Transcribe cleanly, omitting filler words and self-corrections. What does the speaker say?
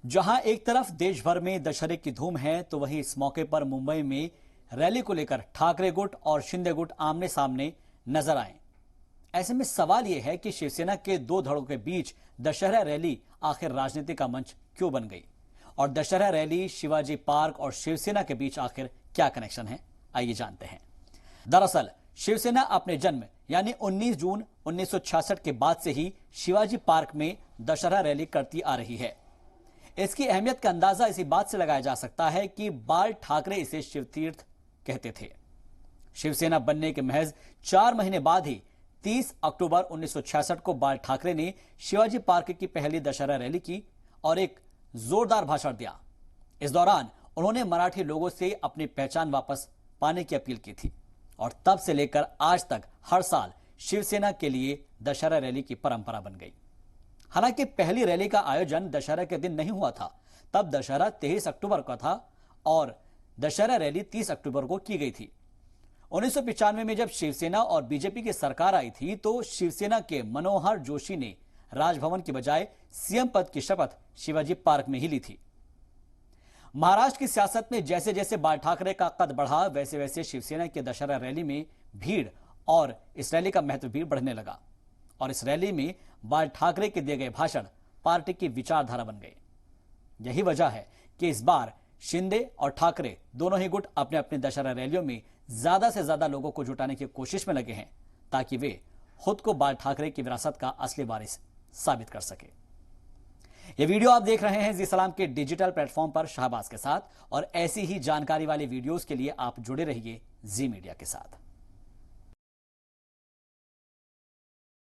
जहां एक तरफ देश भर में दशहरे की धूम है, तो वहीं इस मौके पर मुंबई में रैली को लेकर ठाकरे गुट और शिंदे गुट आमने सामने नजर आए। ऐसे में सवाल यह है कि शिवसेना के दो धड़ों के बीच दशहरा रैली आखिर राजनीति का मंच क्यों बन गई, और दशहरा रैली, शिवाजी पार्क और शिवसेना के बीच आखिर क्या कनेक्शन है, आइए जानते हैं। दरअसल शिवसेना अपने जन्म यानी 19 जून 1966 के बाद से ही शिवाजी पार्क में दशहरा रैली करती आ रही है। इसकी अहमियत का अंदाजा इसी बात से लगाया जा सकता है कि बाल ठाकरे इसे शिवतीर्थ कहते थे। शिवसेना बनने के महज 4 महीने बाद ही 30 अक्टूबर 1966 को बाल ठाकरे ने शिवाजी पार्क की पहली दशहरा रैली की और एक जोरदार भाषण दिया। इस दौरान उन्होंने मराठी लोगों से अपनी पहचान वापस पाने की अपील की थी और तब से लेकर आज तक हर साल शिवसेना के लिए दशहरा रैली की परंपरा बन गई। हालांकि पहली रैली का आयोजन दशहरा के दिन नहीं हुआ था, तब दशहरा 23 अक्टूबर का था और दशहरा रैली 30 अक्टूबर को की गई थी। 1995 में जब शिवसेना और बीजेपी की सरकार आई थी, तो शिवसेना के मनोहर जोशी ने राजभवन की बजाय सीएम पद की शपथ शिवाजी पार्क में ही ली थी। महाराष्ट्र की सियासत में जैसे जैसे बाल ठाकरे का कद बढ़ा, वैसे वैसे शिवसेना की दशहरा रैली में भीड़ और इस रैली का महत्व भी बढ़ने लगा और इस रैली में बाल ठाकरे के दिए गए भाषण पार्टी की विचारधारा बन गए। यही वजह है कि इस बार शिंदे और ठाकरे दोनों ही गुट अपने अपने दशहरा रैलियों में ज्यादा से ज्यादा लोगों को जुटाने की कोशिश में लगे हैं, ताकि वे खुद को बाल ठाकरे की विरासत का असली वारिस साबित कर सके। यह वीडियो आप देख रहे हैं जी सलाम के डिजिटल प्लेटफॉर्म पर शहबाज के साथ, और ऐसी ही जानकारी वाली वीडियोस के लिए आप जुड़े रहिए जी मीडिया के साथ।